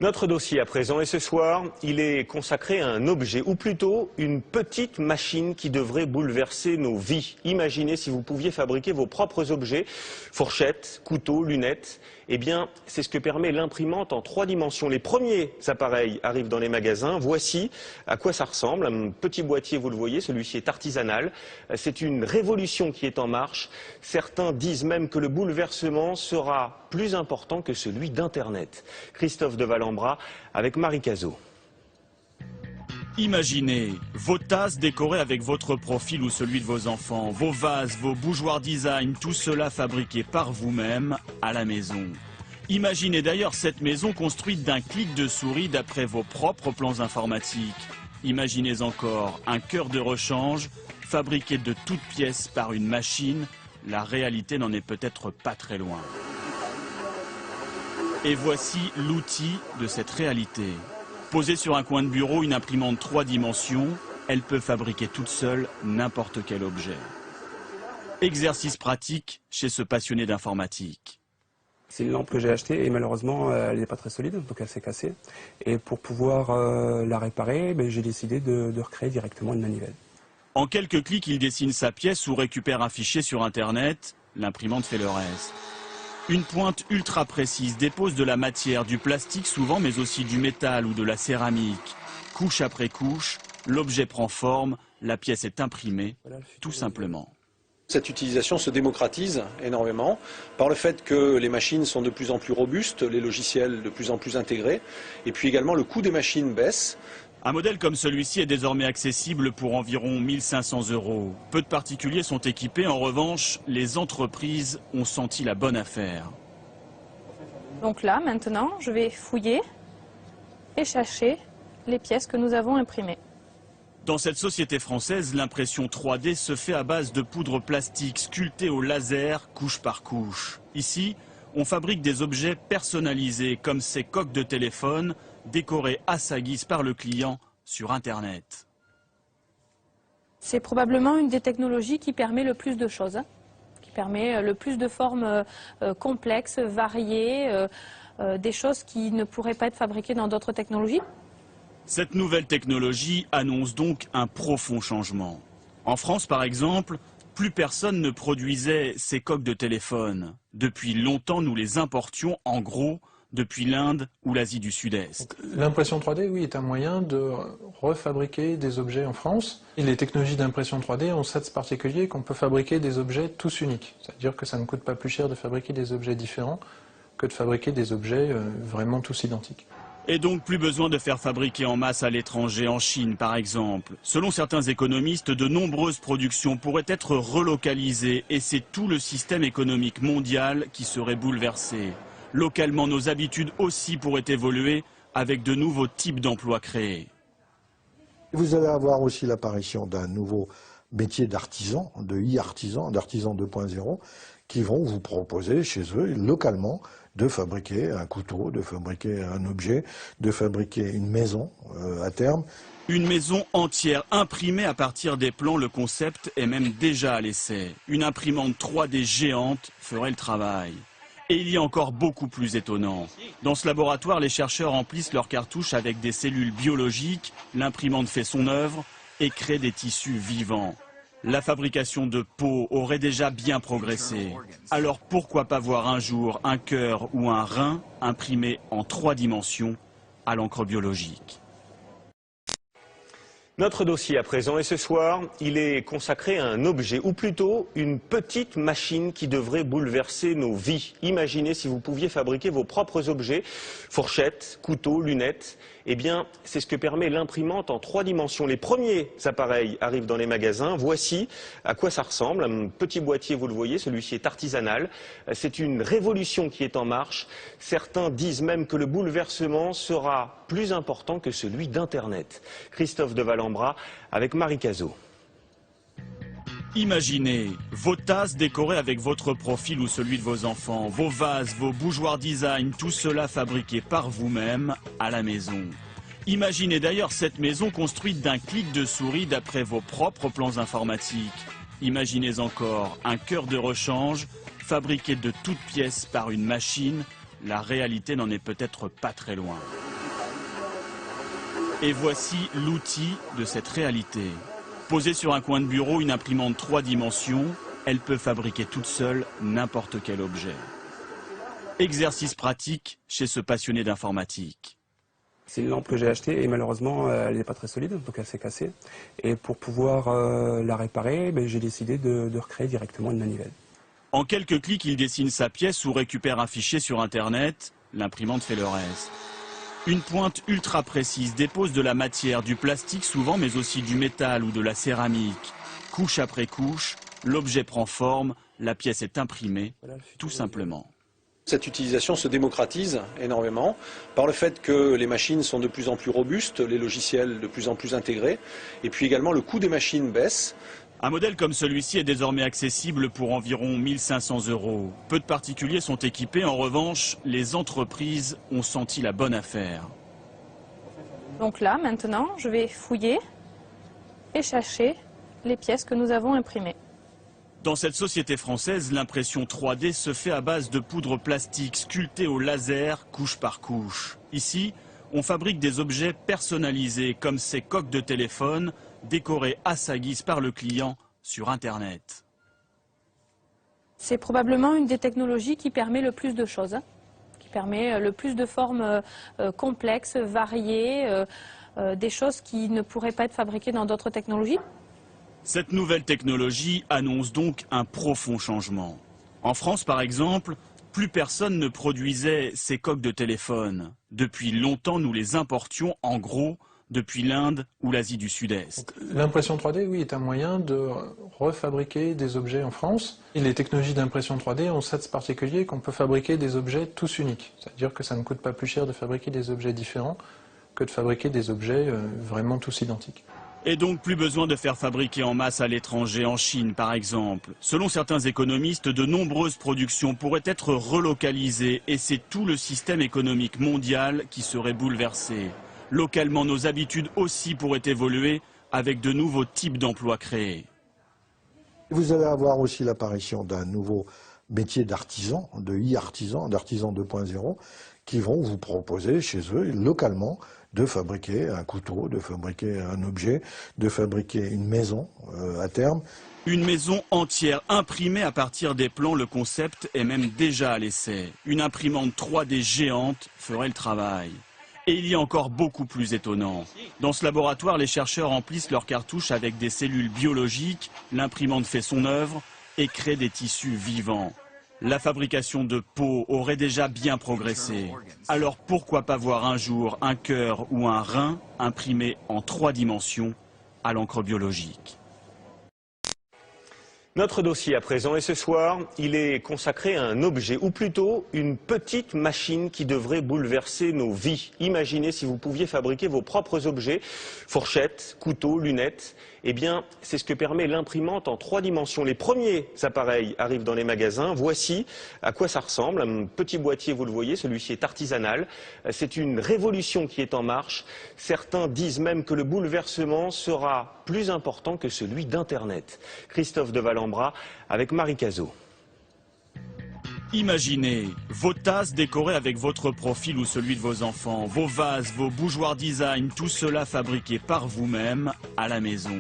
Notre dossier à présent, et ce soir, il est consacré à un objet, ou plutôt une petite machine qui devrait bouleverser nos vies. Imaginez si vous pouviez fabriquer vos propres objets, fourchettes, couteaux, lunettes. Eh bien, c'est ce que permet l'imprimante en 3 dimensions. Les premiers appareils arrivent dans les magasins. Voici à quoi ça ressemble. Un petit boîtier, vous le voyez, celui-ci est artisanal. C'est une révolution qui est en marche. Certains disent même que le bouleversement sera plus important que celui d'Internet. Christophe de Valambra avec Marie Cazot. Imaginez vos tasses décorées avec votre profil ou celui de vos enfants, vos vases, vos bougeoirs design, tout cela fabriqué par vous-même à la maison. Imaginez d'ailleurs cette maison construite d'un clic de souris d'après vos propres plans informatiques. Imaginez encore un cœur de rechange fabriqué de toutes pièces par une machine. La réalité n'en est peut-être pas très loin. Et voici l'outil de cette réalité. Posée sur un coin de bureau, une imprimante 3 dimensions, elle peut fabriquer toute seule n'importe quel objet. Exercice pratique chez ce passionné d'informatique. C'est une lampe que j'ai achetée et malheureusement elle n'est pas très solide, donc elle s'est cassée. Et pour pouvoir la réparer, j'ai décidé de recréer directement une manivelle. En quelques clics, il dessine sa pièce ou récupère un fichier sur Internet. L'imprimante fait le reste. Une pointe ultra précise dépose de la matière, du plastique souvent, mais aussi du métal ou de la céramique. Couche après couche, l'objet prend forme, la pièce est imprimée, tout simplement. Cette utilisation se démocratise énormément par le fait que les machines sont de plus en plus robustes, les logiciels de plus en plus intégrés, et puis également le coût des machines baisse. Un modèle comme celui-ci est désormais accessible pour environ 1 500 €. Peu de particuliers sont équipés, en revanche, les entreprises ont senti la bonne affaire. Donc là, maintenant, je vais fouiller et chercher les pièces que nous avons imprimées. Dans cette société française, l'impression 3D se fait à base de poudre plastique sculptée au laser, couche par couche. Ici, on fabrique des objets personnalisés, comme ces coques de téléphone, décorées à sa guise par le client sur Internet. C'est probablement une des technologies qui permet le plus de choses, qui permet le plus de formes complexes, variées, des choses qui ne pourraient pas être fabriquées dans d'autres technologies. Cette nouvelle technologie annonce donc un profond changement. En France, par exemple, plus personne ne produisait ces coques de téléphone. Depuis longtemps, nous les importions en gros depuis l'Inde ou l'Asie du Sud-Est. L'impression 3D, oui, est un moyen de refabriquer des objets en France. Et les technologies d'impression 3D ont ça de particulier qu'on peut fabriquer des objets tous uniques. C'est-à-dire que ça ne coûte pas plus cher de fabriquer des objets différents que de fabriquer des objets vraiment tous identiques. Et donc plus besoin de faire fabriquer en masse à l'étranger, en Chine par exemple. Selon certains économistes, de nombreuses productions pourraient être relocalisées et c'est tout le système économique mondial qui serait bouleversé. Localement, nos habitudes aussi pourraient évoluer avec de nouveaux types d'emplois créés. Vous allez avoir aussi l'apparition d'un nouveau métier d'artisan, de e-artisan, d'artisan 2.0, qui vont vous proposer chez eux, localement, de fabriquer un couteau, de fabriquer un objet, de fabriquer une maison à terme. Une maison entière imprimée à partir des plans, le concept est même déjà à l'essai. Une imprimante 3D géante ferait le travail. Et il y a encore beaucoup plus étonnant. Dans ce laboratoire, les chercheurs remplissent leurs cartouches avec des cellules biologiques, l'imprimante fait son œuvre et crée des tissus vivants. La fabrication de peau aurait déjà bien progressé. Alors pourquoi pas voir un jour un cœur ou un rein imprimé en 3 dimensions à l'encre biologique? Notre dossier à présent, et ce soir, il est consacré à un objet, ou plutôt une petite machine qui devrait bouleverser nos vies. Imaginez si vous pouviez fabriquer vos propres objets, fourchettes, couteaux, lunettes. Eh bien, c'est ce que permet l'imprimante en 3 dimensions. Les premiers appareils arrivent dans les magasins. Voici à quoi ça ressemble. Un petit boîtier, vous le voyez, celui-ci est artisanal. C'est une révolution qui est en marche. Certains disent même que le bouleversement sera plus important que celui d'Internet. Christophe de Valambra avec Marie Cazot. Imaginez vos tasses décorées avec votre profil ou celui de vos enfants, vos vases, vos bougeoirs design, tout cela fabriqué par vous-même à la maison. Imaginez d'ailleurs cette maison construite d'un clic de souris d'après vos propres plans informatiques. Imaginez encore un cœur de rechange fabriqué de toutes pièces par une machine. La réalité n'en est peut-être pas très loin. Et voici l'outil de cette réalité. Posée sur un coin de bureau, une imprimante 3 dimensions, elle peut fabriquer toute seule n'importe quel objet. Exercice pratique chez ce passionné d'informatique. C'est une lampe que j'ai achetée et malheureusement elle n'est pas très solide, donc elle s'est cassée. Et pour pouvoir la réparer, j'ai décidé de recréer directement une manivelle. En quelques clics, il dessine sa pièce ou récupère un fichier sur Internet. L'imprimante fait le reste. Une pointe ultra précise dépose de la matière, du plastique souvent, mais aussi du métal ou de la céramique. Couche après couche, l'objet prend forme, la pièce est imprimée, tout simplement. Cette utilisation se démocratise énormément par le fait que les machines sont de plus en plus robustes, les logiciels de plus en plus intégrés, et puis également le coût des machines baisse. Un modèle comme celui-ci est désormais accessible pour environ 1 500 €. Peu de particuliers sont équipés, en revanche, les entreprises ont senti la bonne affaire. Donc là, maintenant, je vais fouiller et chercher les pièces que nous avons imprimées. Dans cette société française, l'impression 3D se fait à base de poudre plastique sculptée au laser, couche par couche. Ici, on fabrique des objets personnalisés, comme ces coques de téléphone, décorées à sa guise par le client sur Internet. C'est probablement une des technologies qui permet le plus de choses, qui permet le plus de formes complexes, variées, des choses qui ne pourraient pas être fabriquées dans d'autres technologies. Cette nouvelle technologie annonce donc un profond changement. En France, par exemple, plus personne ne produisait ces coques de téléphone. Depuis longtemps, nous les importions en gros depuis l'Inde ou l'Asie du Sud-Est. L'impression 3D, oui, est un moyen de refabriquer des objets en France. Et les technologies d'impression 3D ont ça de particulier qu'on peut fabriquer des objets tous uniques. C'est-à-dire que ça ne coûte pas plus cher de fabriquer des objets différents que de fabriquer des objets vraiment tous identiques. Et donc plus besoin de faire fabriquer en masse à l'étranger, en Chine par exemple. Selon certains économistes, de nombreuses productions pourraient être relocalisées et c'est tout le système économique mondial qui serait bouleversé. Localement, nos habitudes aussi pourraient évoluer avec de nouveaux types d'emplois créés. Vous allez avoir aussi l'apparition d'un nouveau métier d'artisan, de e-artisan, d'artisan 2.0, qui vont vous proposer chez eux, localement, de fabriquer un couteau, de fabriquer un objet, de fabriquer une maison à terme. Une maison entière imprimée à partir des plans, le concept est même déjà à l'essai. Une imprimante 3D géante ferait le travail. Et il y a encore beaucoup plus étonnant. Dans ce laboratoire, les chercheurs remplissent leurs cartouches avec des cellules biologiques, l'imprimante fait son œuvre et crée des tissus vivants. La fabrication de peau aurait déjà bien progressé. Alors pourquoi pas voir un jour un cœur ou un rein imprimé en 3 dimensions à l'encre biologique? Notre dossier à présent, et ce soir, il est consacré à un objet, ou plutôt une petite machine qui devrait bouleverser nos vies. Imaginez si vous pouviez fabriquer vos propres objets, fourchettes, couteaux, lunettes. Eh bien, c'est ce que permet l'imprimante en 3 dimensions. Les premiers appareils arrivent dans les magasins. Voici à quoi ça ressemble. Un petit boîtier, vous le voyez, celui-ci est artisanal. C'est une révolution qui est en marche. Certains disent même que le bouleversement sera plus important que celui d'Internet. Christophe de Valambra avec Marie Cazot. Imaginez vos tasses décorées avec votre profil ou celui de vos enfants, vos vases, vos bougeoirs design, tout cela fabriqué par vous-même à la maison.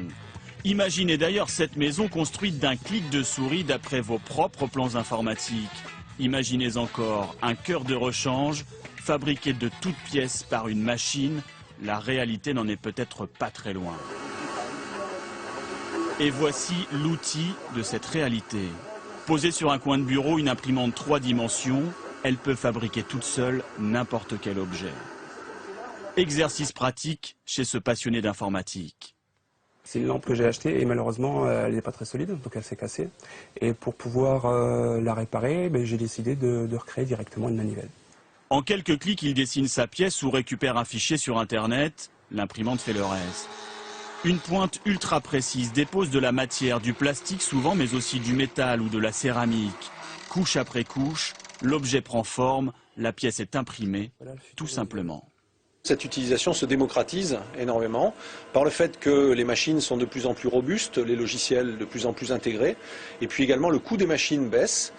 Imaginez d'ailleurs cette maison construite d'un clic de souris d'après vos propres plans informatiques. Imaginez encore un cœur de rechange fabriqué de toutes pièces par une machine. La réalité n'en est peut-être pas très loin. Et voici l'outil de cette réalité. Posée sur un coin de bureau, une imprimante 3 dimensions, elle peut fabriquer toute seule n'importe quel objet. Exercice pratique chez ce passionné d'informatique. C'est une lampe que j'ai achetée et malheureusement elle n'est pas très solide, donc elle s'est cassée. Et pour pouvoir la réparer, j'ai décidé de recréer directement une manivelle. En quelques clics, il dessine sa pièce ou récupère un fichier sur Internet. L'imprimante fait le reste. Une pointe ultra précise dépose de la matière, du plastique souvent, mais aussi du métal ou de la céramique. Couche après couche, l'objet prend forme, la pièce est imprimée, tout simplement. Cette utilisation se démocratise énormément par le fait que les machines sont de plus en plus robustes, les logiciels de plus en plus intégrés, et puis également le coût des machines baisse.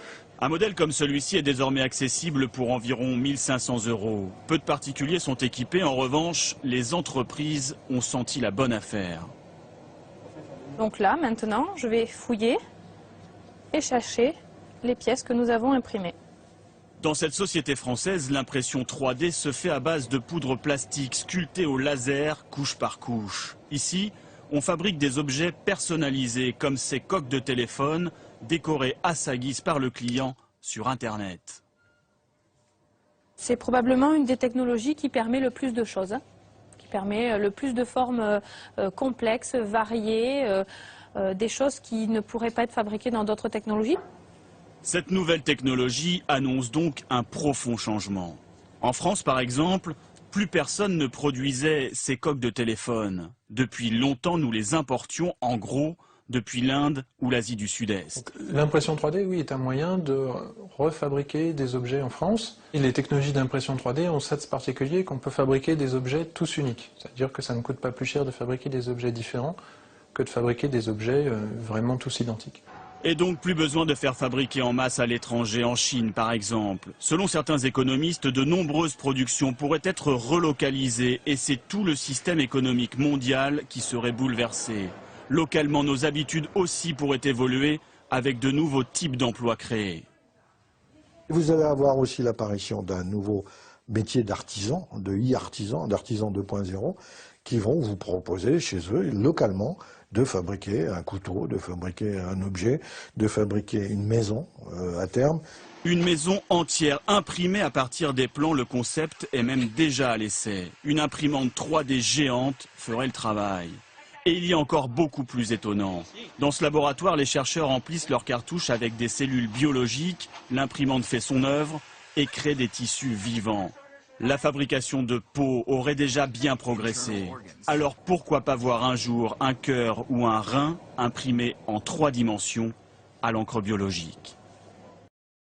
Un modèle comme celui-ci est désormais accessible pour environ 1 500 €. Peu de particuliers sont équipés. En revanche, les entreprises ont senti la bonne affaire. Donc là, maintenant, je vais fouiller et chercher les pièces que nous avons imprimées. Dans cette société française, l'impression 3D se fait à base de poudre plastique sculptée au laser, couche par couche. Ici, on fabrique des objets personnalisés comme ces coques de téléphone décorées à sa guise par le client sur Internet. C'est probablement une des technologies qui permet le plus de choses, qui permet le plus de formes complexes, variées, des choses qui ne pourraient pas être fabriquées dans d'autres technologies. Cette nouvelle technologie annonce donc un profond changement. En France, par exemple, plus personne ne produisait ces coques de téléphone. Depuis longtemps, nous les importions en gros depuis l'Inde ou l'Asie du Sud-Est. L'impression 3D, oui, est un moyen de refabriquer des objets en France. Et les technologies d'impression 3D ont ça de particulier qu'on peut fabriquer des objets tous uniques. C'est-à-dire que ça ne coûte pas plus cher de fabriquer des objets différents que de fabriquer des objets vraiment tous identiques. Et donc plus besoin de faire fabriquer en masse à l'étranger, en Chine par exemple. Selon certains économistes, de nombreuses productions pourraient être relocalisées et c'est tout le système économique mondial qui serait bouleversé. Localement, nos habitudes aussi pourraient évoluer avec de nouveaux types d'emplois créés. Vous allez avoir aussi l'apparition d'un nouveau métier d'artisan, de e-artisan, d'artisan 2.0, qui vont vous proposer chez eux, localement, de fabriquer un couteau, de fabriquer un objet, de fabriquer une maison à terme. Une maison entière imprimée à partir des plans, le concept est même déjà à l'essai. Une imprimante 3D géante ferait le travail. Et il y a encore beaucoup plus étonnant. Dans ce laboratoire, les chercheurs remplissent leurs cartouches avec des cellules biologiques, l'imprimante fait son œuvre et crée des tissus vivants. La fabrication de peau aurait déjà bien progressé. Alors pourquoi pas voir un jour un cœur ou un rein imprimé en 3 dimensions à l'encre biologique ?